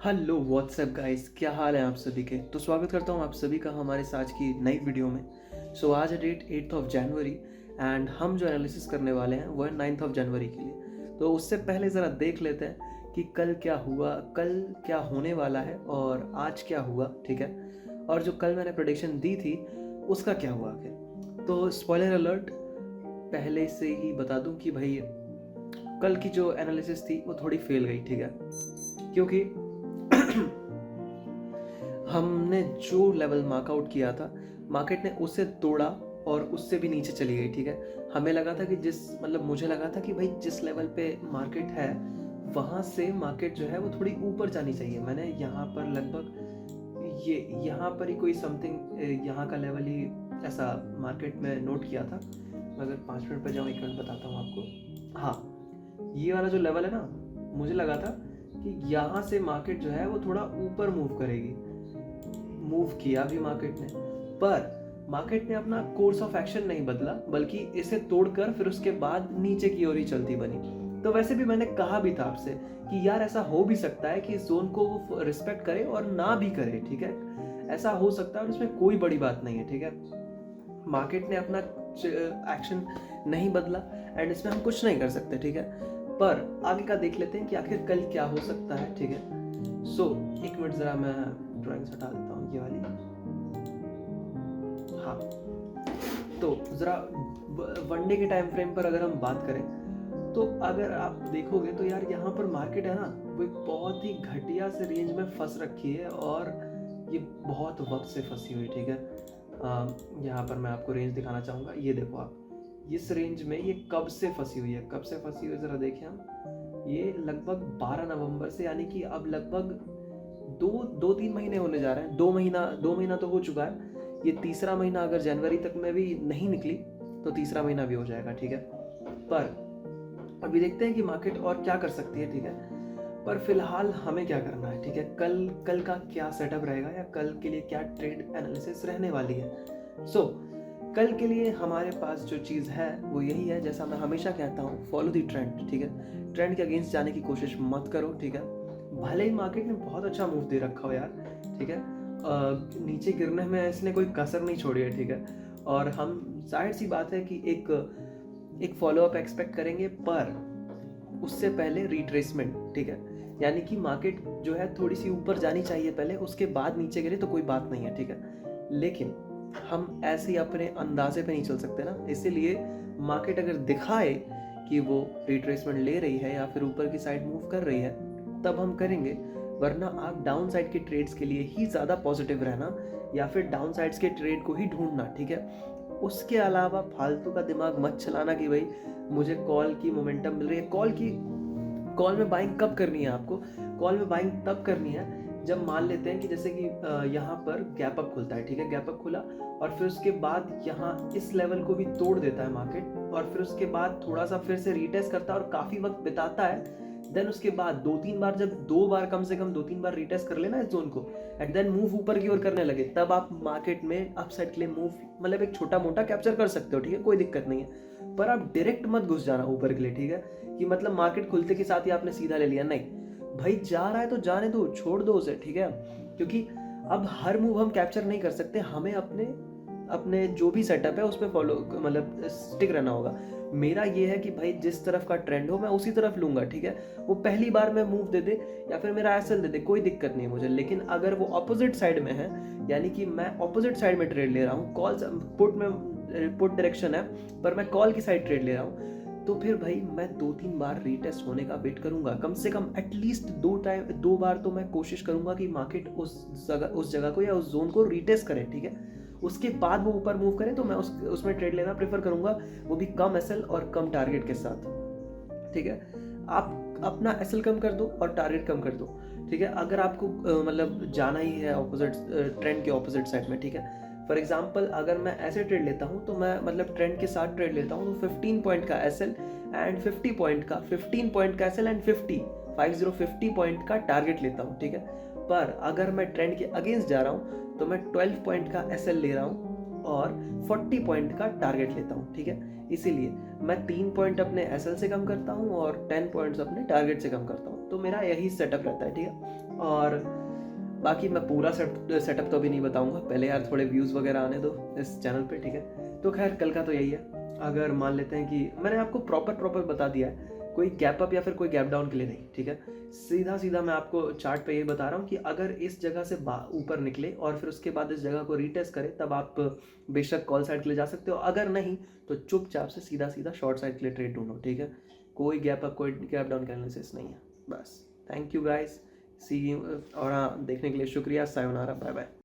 Hello WhatsApp guys, क्या हाल है आप सभी के। तो स्वागत करता हूँ आप सभी का हमारे आज की नई वीडियो में। आज है डेट 8 ऑफ जनवरी एंड हम जो एनालिसिस करने वाले हैं वो है 9 ऑफ जनवरी के लिए। तो उससे पहले ज़रा देख लेते हैं कि कल क्या हुआ, कल क्या होने वाला है और आज क्या हुआ, ठीक है। और जो कल मैंने प्रेडिक्शन दी थी उसका क्या हुआ आखिर। तो स्पॉइलर अलर्ट, पहले से ही बता दूं कि भाई कल की जो एनालिसिस थी वो थोड़ी फेल गई, ठीक है। क्योंकि हमने जो लेवल मार्कआउट किया था मार्केट ने उसे तोड़ा और उससे भी नीचे चली गई, ठीक है। हमें लगा था कि मुझे लगा था कि भाई जिस लेवल पे मार्केट है वहाँ से मार्केट जो है वो थोड़ी ऊपर जानी चाहिए। मैंने यहाँ पर लगभग यहाँ पर ही कोई समथिंग यहाँ का लेवल ही ऐसा मार्केट में नोट किया था। मैं अगर 5 मिनट पर जाऊँ, 1 मिनट बताता हूँ आपको। हाँ, ये वाला जो लेवल है ना, मुझे लगा था कि यहाँ से मार्केट जो है वो थोड़ा ऊपर मूव करेगी। मूव किया भी मार्केट ने, पर मार्केट ने अपना कोर्स ऑफ एक्शन नहीं बदला, बल्कि इसे तोड़कर फिर उसके बाद नीचे की ओर ही चलती बनी। तो वैसे भी मैंने कहा भी था आपसे कि यार ऐसा हो भी सकता है कि इस जोन को वो रिस्पेक्ट करे और ना भी करे, ठीक है। ऐसा हो सकता है और इसमें कोई बड़ी बात नहीं है, ठीक है। मार्केट ने अपना एक्शन नहीं बदला एंड इसमें हम कुछ नहीं कर सकते, ठीक है। पर आगे का देख लेते हैं कि आखिर कल क्या हो सकता है, ठीक है। एक मिनट जरा मैं ड्राइंग्स हटा देता हूँ ये वाली। हाँ, तो जरा वनडे के टाइम फ्रेम पर अगर हम बात करें तो अगर आप देखोगे तो यार यहाँ पर मार्केट है ना, वो एक बहुत ही घटिया से रेंज में फंस रखी है और ये बहुत वक्त से फंसी हुई, ठीक है। यहाँ पर मैं आपको रेंज दिखाना चाहूँगा। ये देखो आप, इस रेंज में ये कब से फंसी हुई है, कब से फंसी हुई है ज़रा देखें हम। ये लगभग 12 नवंबर से, यानी कि अब लगभग 2-3 महीने होने जा रहे हैं। 2 महीना तो हो चुका है। ये तीसरा महीना अगर जनवरी तक में भी नहीं निकली तो तीसरा महीना भी हो जाएगा, ठीक है। पर अभी देखते हैं कि मार्केट और क्या कर सकती है, ठीक है। पर फिलहाल हमें क्या करना है, ठीक है। कल का क्या सेटअप रहेगा या कल के लिए क्या ट्रेड एनालिसिस रहने वाली है। कल के लिए हमारे पास जो चीज़ है वो यही है, जैसा मैं हमेशा कहता हूँ, फॉलो द ट्रेंड, ठीक है। ट्रेंड के अगेंस्ट जाने की कोशिश मत करो, ठीक है। भले ही मार्केट ने बहुत अच्छा मूव दे रखा हो यार, ठीक है। नीचे गिरने में इसने कोई कसर नहीं छोड़ी है, ठीक है। और हम जाहिर सी बात है कि एक फॉलोअप एक्सपेक्ट करेंगे, पर उससे पहले रिट्रेसमेंट, ठीक है। यानी कि मार्केट जो है थोड़ी सी ऊपर जानी चाहिए पहले, उसके बाद नीचे गिरे तो कोई बात नहीं है, ठीक है। लेकिन हम ऐसे ही अपने अंदाजे पे नहीं चल सकते ना, इसीलिए मार्केट अगर दिखाए कि वो रिट्रेसमेंट ले रही है या फिर ऊपर की साइड मूव कर रही है तब हम करेंगे, वरना आप डाउन साइड के ट्रेड्स के लिए ही ज़्यादा पॉजिटिव रहना या फिर डाउन साइड्स के ट्रेड को ही ढूंढना, ठीक है। उसके अलावा फालतू का दिमाग मत चलाना कि भाई मुझे कॉल की मोमेंटम मिल रही है। कॉल में बाइंग कब करनी है आपको? कॉल में बाइंग तब करनी है जब मान लेते हैं कि जैसे कि यहाँ पर गैप अप खुलता है, ठीक है। गैप अप खुला और फिर उसके बाद यहाँ इस लेवल को भी तोड़ देता है मार्केट और फिर उसके बाद थोड़ा सा फिर से रीटेस्ट करता है और काफ़ी वक्त बिताता है। देन उसके बाद 2-3 बार, जब 2 बार कम से कम 2-3 बार रीटेस्ट कर लेना इस जोन को एंड देन मूव ऊपर की ओर करने लगे, तब आप मार्केट में अपसाइड के लिए मूव मतलब एक छोटा मोटा कैप्चर कर सकते हो, ठीक है। कोई दिक्कत नहीं है, पर आप डायरेक्ट मत घुस जाना ऊपर के लिए, ठीक है। कि मतलब मार्केट खुलते के साथ ही आपने सीधा ले लिया, नहीं भाई। जा रहा है तो जाने दो, छोड़ दो उसे, ठीक है। क्योंकि अब हर मूव हम कैप्चर नहीं कर सकते, हमें अपने अपने जो भी सेटअप है उसमें फॉलो मतलब स्टिक रहना होगा। मेरा ये है कि भाई जिस तरफ का ट्रेंड हो मैं उसी तरफ लूंगा, ठीक है। वो पहली बार में मूव दे दे या फिर मेरा एसएल दे दे, कोई दिक्कत नहीं है मुझे। लेकिन अगर वो ऑपोजिट साइड में है, यानी कि मैं ऑपोजिट साइड में ट्रेड ले रहा हूँ, कॉल पुट डायरेक्शन है पर मैं कॉल की साइड ट्रेड ले रहा हूँ, तो फिर भाई मैं 2-3 बार रीटेस्ट होने का वेट करूंगा। कम से कम एटलीस्ट 2 बार तो मैं कोशिश करूंगा कि मार्केट उस जगह को या उस जोन को रीटेस्ट करे, ठीक है। उसके बाद वो ऊपर मूव करे तो मैं उसमें ट्रेड लेना प्रेफर करूंगा, वो भी कम एसएल और कम टारगेट के साथ, ठीक है। आप अपना एसएल कम कर दो और टारगेट कम कर दो, ठीक है। अगर आपको मतलब जाना ही है ऑपोजिट ट्रेंड के ऑपोजिट साइड में, ठीक है। फॉर एग्जाम्पल अगर मैं ऐसे ट्रेड लेता हूँ तो मैं मतलब ट्रेंड के साथ ट्रेड लेता हूँ तो 15 पॉइंट का एसएल एंड 15 पॉइंट का एसएल एंड 50 पॉइंट का टारगेट लेता हूँ, ठीक है। पर अगर मैं ट्रेंड के अगेंस्ट जा रहा हूँ तो मैं 12 पॉइंट का एसएल ले रहा हूँ और 40 पॉइंट का टारगेट लेता हूँ, ठीक है। इसीलिए मैं 3 पॉइंट अपने एसएल से कम करता हूँ और 10 पॉइंट्स अपने टारगेट से कम करता हूँ। तो मेरा यही सेटअप रहता है, ठीक है। और बाकी मैं पूरा सेटअप तो अभी नहीं बताऊंगा, पहले यार थोड़े व्यूज़ वगैरह आने दो इस चैनल पे, ठीक है। तो खैर कल का तो यही है। अगर मान लेते हैं कि मैंने आपको प्रॉपर बता दिया है, कोई गैप अप या फिर कोई गैप डाउन के लिए नहीं, ठीक है। सीधा सीधा मैं आपको चार्ट पे ये बता रहा हूँ कि अगर इस जगह से ऊपर निकले और फिर उसके बाद इस जगह को रीटेस्ट करे, तब आप बेशक कॉल साइड के लिए जा सकते हो। अगर नहीं तो चुपचाप से सीधा सीधा शॉर्ट साइड के लिए ट्रेड ढूंढो, ठीक है। कोई गैप अप कोई गैप डाउन का एनालिसिस नहीं है। बस thank you guys, see you. और हाँ, देखने के लिए शुक्रिया। Sayonara, bye bye.